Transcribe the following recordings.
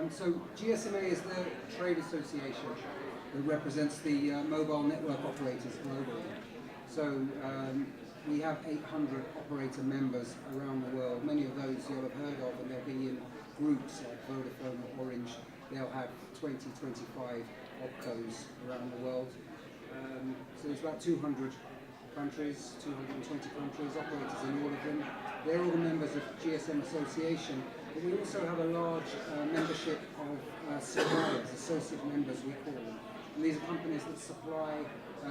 So GSMA is the trade association that represents the mobile network operators globally. So we have 800 operator members around the world. Many of those you'll have heard of, and they'll be in groups like Vodafone or Orange. They'll have 20, 25 opcos around the world. So there's about 200 countries, 220 countries, operators in all of them. They're all members of GSM Association, but we also have a large membership of suppliers, associate members we call them. And these are companies that supply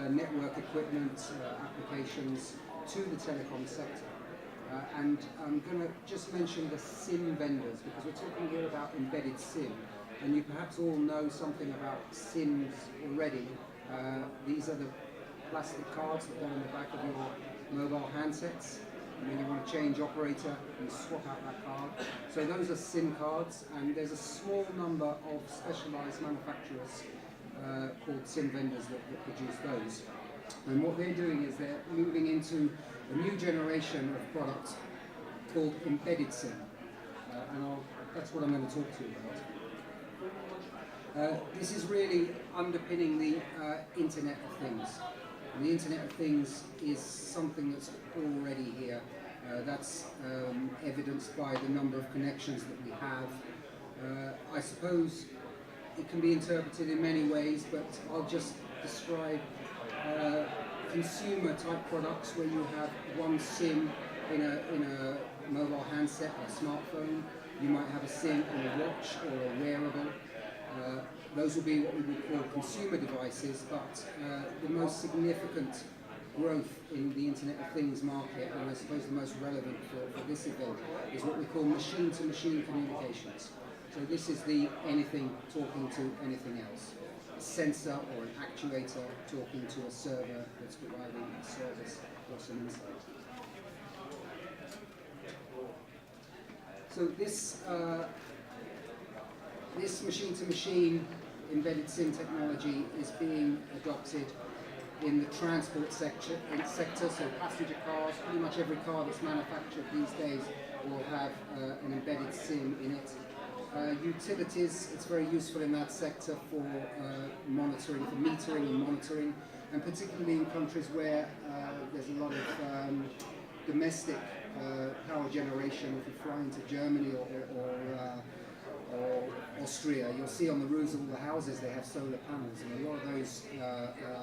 network equipment, applications to the telecom sector. And I'm going to just mention the SIM vendors, because we're talking here about embedded SIM. And you perhaps all know something about SIMs already. These are the plastic cards that go on the back of your mobile handsets. And when you want to change operator, you swap out that card. So those are SIM cards, and there's a small number of specialized manufacturers called SIM vendors that produce those. And what they're doing is they're moving into a new generation of products called embedded SIM. And that's what I'm going to talk to you about. This is really underpinning the Internet of Things. And the Internet of Things is something that's already here. That's evidenced by the number of connections that we have. I suppose it can be interpreted in many ways, but I'll just describe consumer type products where you have one SIM in a mobile handset or a smartphone. You might have a SIM in a watch or a wearable. Those will be what we would call consumer devices, but the most significant growth in the Internet of Things market, and I suppose the most relevant for this event, is what we call machine-to-machine communications. So this is the anything talking to anything else. A sensor or an actuator talking to a server that's providing a service or some insight. So this machine-to-machine embedded SIM technology is being adopted in the transport sector, so passenger cars. Pretty much every car that's manufactured these days will have an embedded SIM in it. Utilities, it's very useful in that sector for monitoring, for metering and monitoring, and particularly in countries where there's a lot of domestic power generation. If you fly into Germany or Austria, you'll see on the roofs of all the houses they have solar panels, and a lot of those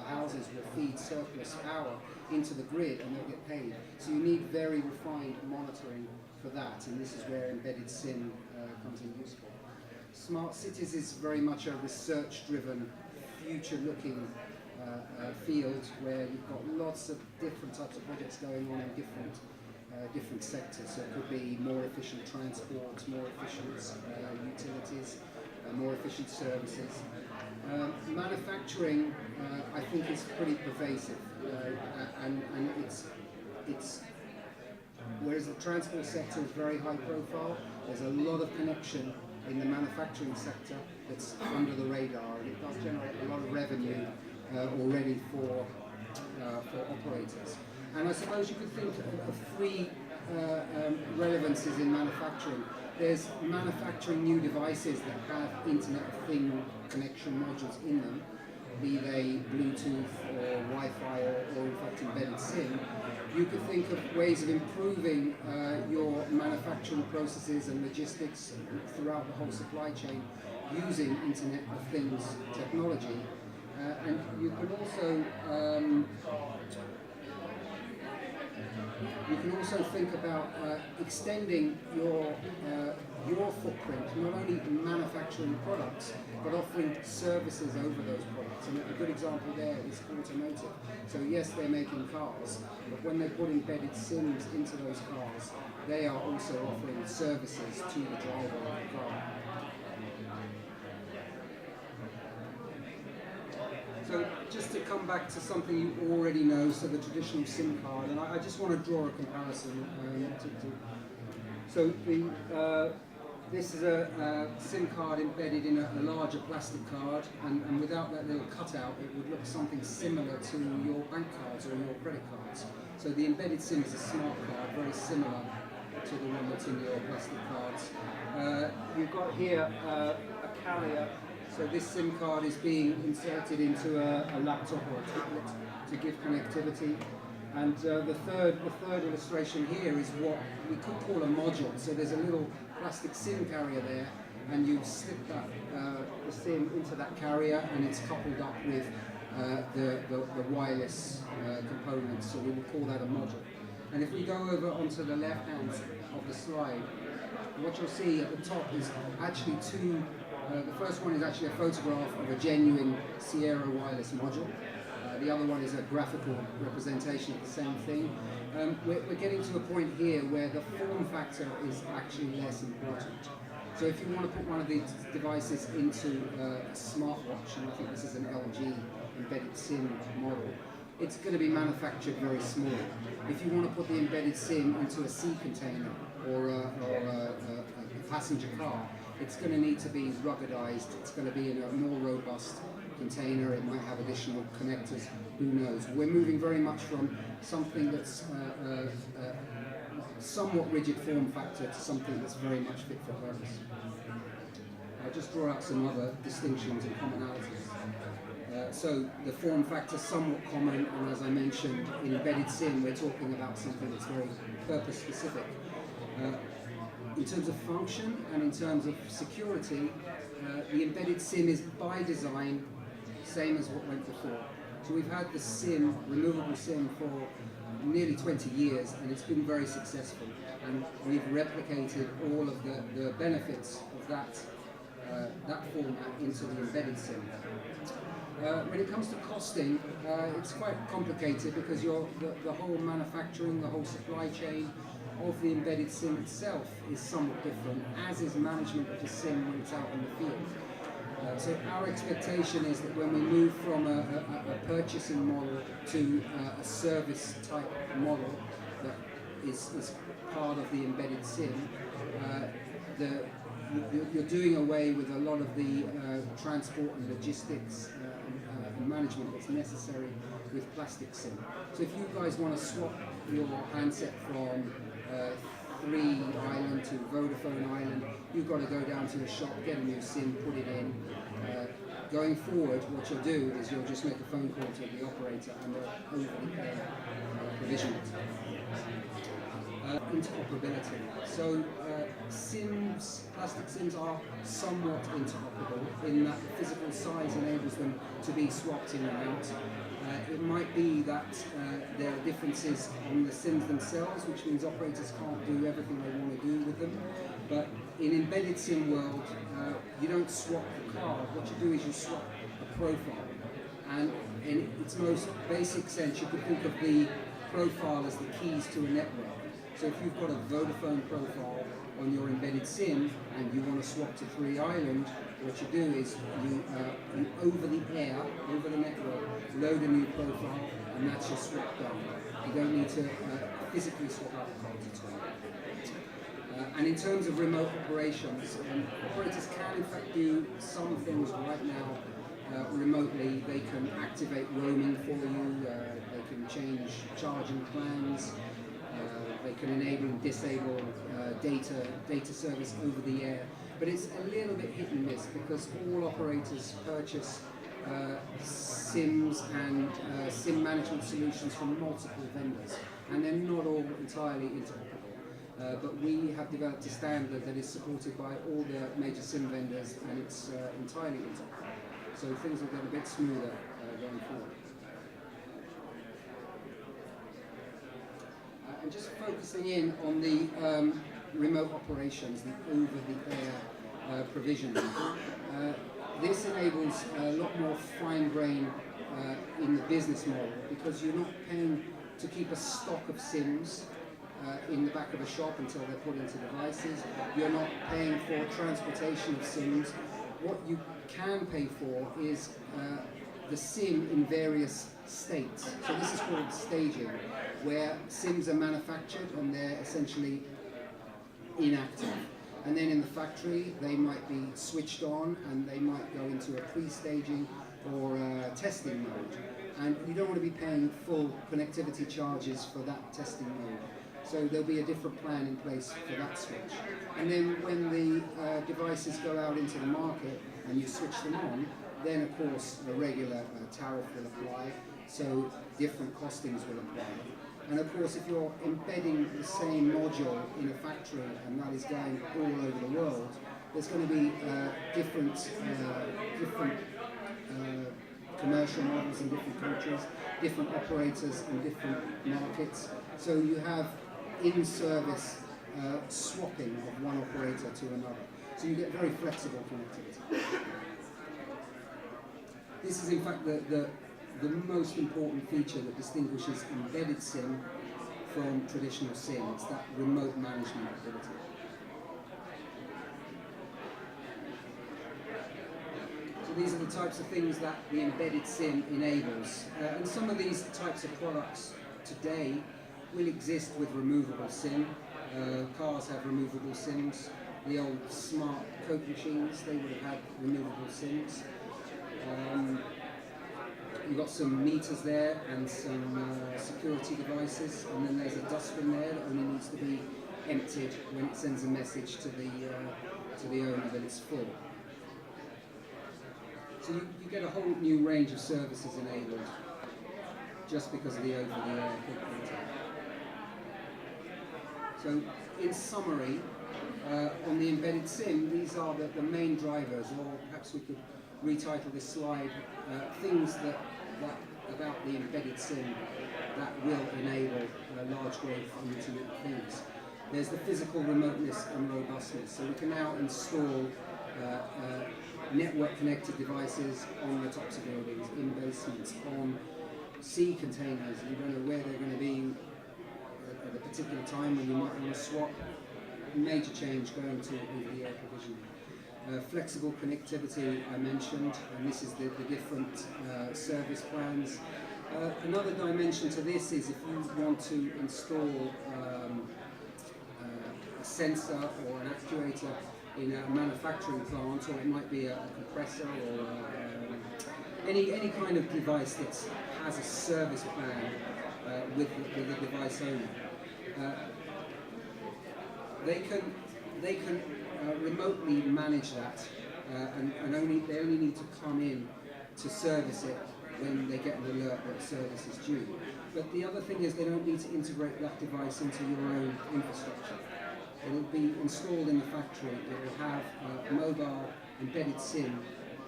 houses will feed surplus power into the grid and they'll get paid. So you need very refined monitoring for that, and this is where embedded SIM comes in useful. Smart cities is very much a research-driven, future-looking field where you've got lots of different types of projects going on in different sectors. So it could be more efficient transport, more efficient utilities, more efficient services. Manufacturing, I think, is pretty pervasive, and it's whereas the transport sector is very high profile, there's a lot of connection in the manufacturing sector that's under the radar, and it does generate a lot of revenue already for operators. And I suppose you could think of three relevances in manufacturing. There's manufacturing new devices that have Internet of Things connection modules in them, be they Bluetooth or Wi-Fi or in fact embedded SIM. You could think of ways of improving your manufacturing processes and logistics throughout the whole supply chain using Internet of Things technology. And you can also think about extending your footprint, not only in manufacturing products, but offering services over those products. And a good example there is automotive. So yes, they're making cars, but when they put embedded SIMs into those cars, they are also offering services to the driver of the car. So just to come back to something you already know, so the traditional SIM card, and I just want to draw a comparison. This is a SIM card embedded in a larger plastic card, and without that little cutout, it would look something similar to your bank cards or your credit cards. So the embedded SIM is a smart card, very similar to the one that's in your plastic cards. You've got here a carrier, so this SIM card is being inserted into a laptop or a tablet to give connectivity. And the third illustration here is what we could call a module. So there's a little plastic SIM carrier there, and you slip that the SIM into that carrier, and it's coupled up with the wireless components. So we will call that a module. And if we go over onto the left hand of the slide, what you'll see at the top is actually two. The first one is actually a photograph of a genuine Sierra wireless module. The other one is a graphical representation of the same thing. We're getting to a point here where the form factor is actually less important. So if you want to put one of these devices into a smartwatch, and I think this is an LG embedded SIM model, it's going to be manufactured very small. If you want to put the embedded SIM into a sea container or a passenger car, it's going to need to be ruggedized. It's going to be in a more robust container. It might have additional connectors. Who knows? We're moving very much from something that's somewhat rigid form factor to something that's very much fit for purpose. I'll just draw out some other distinctions and commonalities. So the form factor somewhat common, and as I mentioned, in embedded SIM we're talking about something that's very purpose specific. In terms of function and in terms of security, the embedded SIM is by design same as what went before. So we've had the SIM, removable SIM, for nearly 20 years, and it's been very successful. And we've replicated all of the benefits of that format into the embedded SIM. When it comes to costing, it's quite complicated because the whole manufacturing, the whole supply chain of the embedded SIM itself is somewhat different, as is management of the SIM when it's out in the field. So our expectation is that when we move from a purchasing model to a service type model that is part of the embedded SIM, you're doing away with a lot of the transport and logistics and management that's necessary with plastic SIM. So if you guys want to swap your handset from 3 Island to Vodafone Island, you've got to go down to the shop, get a new SIM, put it in. Going forward, what you'll do is you'll just make a phone call to the operator and they'll over-the-air provision it. Interoperability. So SIMs, plastic SIMs are somewhat interoperable in that the physical size enables them to be swapped in and out. It might be that there are differences on the SIMs themselves, which means operators can't do everything they want to do with them. But in embedded SIM world, you don't swap the card. What you do is you swap a profile. And in its most basic sense, you could think of the profile as the keys to a network. So if you've got a Vodafone profile on your embedded SIM and you want to swap to 3 Island, what you do is you over the air, over the network, load a new profile, and that's your swap done. You don't need to physically swap out the cards at all. And in terms of remote operations, operators can in fact do some things right now remotely. They can activate roaming for you, they can change charging plans, they can enable and disable data service over the air. But it's a little bit hit and miss because all operators purchase SIMs and SIM management solutions from multiple vendors, and they're not all entirely interoperable. But we have developed a standard that is supported by all the major SIM vendors, and it's entirely interoperable. So things will get a bit smoother going forward. And just focusing in on the remote operations, the over-the-air provision. This enables a lot more fine grain in the business model because you're not paying to keep a stock of SIMs in the back of a shop until they're put into devices. You're not paying for transportation of SIMs. What you can pay for is the SIM in various states. So this is called staging, where SIMs are manufactured and they're essentially inactive. And then in the factory, they might be switched on and they might go into a pre-staging or testing mode. And you don't want to be paying full connectivity charges for that testing mode. So there'll be a different plan in place for that switch. And then when the devices go out into the market and you switch them on, then of course a regular tariff will apply, so different costings will apply. And of course, if you're embedding the same module in a factory and that is going all over the world, there's going to be different commercial models in different countries, different operators in different markets. So you have in-service swapping of one operator to another. So you get very flexible connectivity. This is in fact the most important feature that distinguishes embedded SIM from traditional SIM. It's that remote management ability. So these are the types of things that the embedded SIM enables. And some of these types of products today will exist with removable SIM. Cars have removable SIMs. The old smart Coke machines, they would have had removable SIMs. You've got some meters there and some security devices, and then there's a dustbin there that only needs to be emptied when it sends a message to the owner that it's full. So you get a whole new range of services enabled just because of the over-the-air capability. So in summary, on the embedded SIM, these are the main drivers, or perhaps we could retitle this slide, things that about the embedded SIM that will enable large growth on Internet of Things. There's the physical remoteness and robustness. So we can now install network connected devices on the tops of buildings, in basements, on sea containers. You don't know where they're going to be at a particular time when you might want to swap. Major change going to over-the-air provisioning. Flexible connectivity I mentioned, and this is the different service plans. Another dimension to this is if you want to install a sensor or an actuator in a manufacturing plant, or it might be a compressor or any kind of device that has a service plan with the device owner. They can remotely manage that, and they only need to come in to service it when they get an alert that service is due. But the other thing is they don't need to integrate that device into your own infrastructure. It will be installed in the factory. It will have a mobile embedded SIM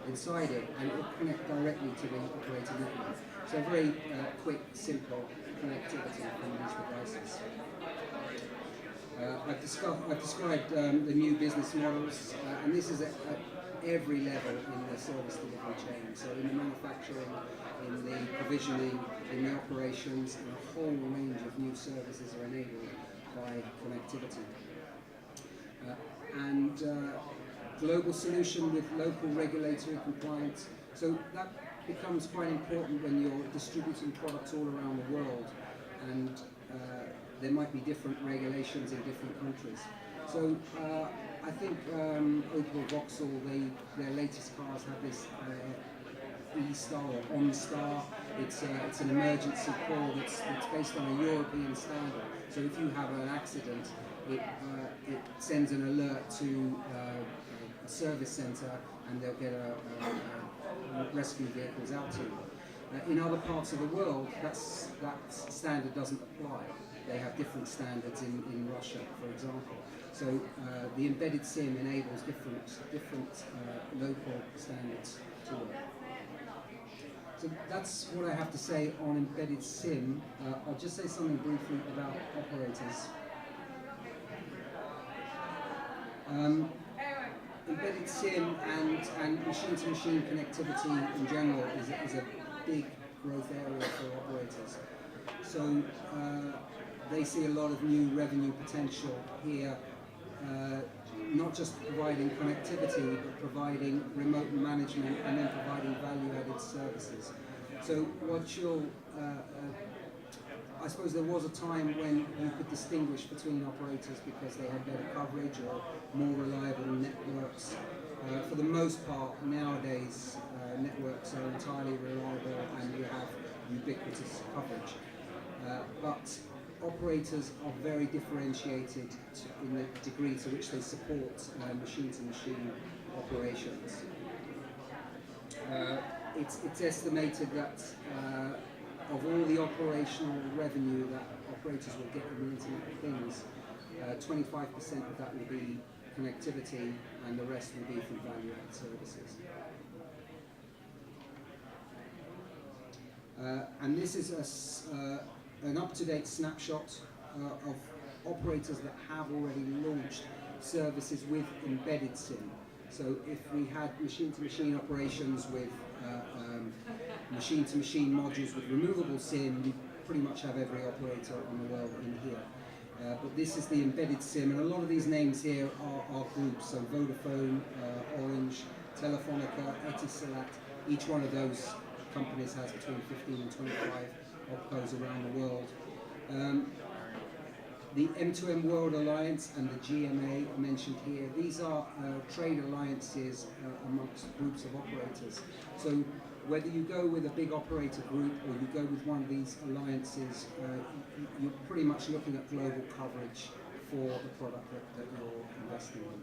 inside it, and it will connect directly to the operator network. So very quick, simple connectivity from these devices. I've described the new business models, and this is at every level in the service delivery chain. So in the manufacturing, in the provisioning, in the operations, and a whole range of new services are enabled by connectivity. And global solution with local regulatory compliance. So that becomes quite important when you're distributing products all around the world, and there might be different regulations in different countries. So I think Opel Vauxhall, their latest cars have this E-Star or OnStar. It's an emergency call that's based on a European standard. So if you have an accident, it sends an alert to a service centre, and they'll get rescue vehicles out to you. In other parts of the world, that standard doesn't apply. They have different standards in Russia, for example. So the embedded SIM enables different local standards to work. So that's what I have to say on embedded SIM. I'll just say something briefly about operators. Embedded SIM and machine-to-machine connectivity in general is a big growth area for operators. So they see a lot of new revenue potential here, not just providing connectivity, but providing remote management and then providing value-added services. So I suppose there was a time when you could distinguish between operators because they had better coverage or more reliable networks. For the most part, nowadays, networks are entirely reliable and you have ubiquitous coverage. But operators are very differentiated in the degree to which they support machine-to-machine operations. It's estimated that of all the operational revenue that operators will get in the Internet of Things, 25% of that will be connectivity and the rest will be from value-added services. And this is an up-to-date snapshot of operators that have already launched services with embedded SIM. So if we had machine-to-machine operations with machine-to-machine modules with removable SIM, we pretty much have every operator on the world in here. But this is the embedded SIM, and a lot of these names here are groups, so Vodafone, Orange, Telefonica, Etisalat. Each one of those companies has between 15 and 25 opcos around the world. The M2M World Alliance and the GMA are mentioned here. These are trade alliances amongst groups of operators. So whether you go with a big operator group or you go with one of these alliances, you're pretty much looking at global coverage for the product that you're investing in.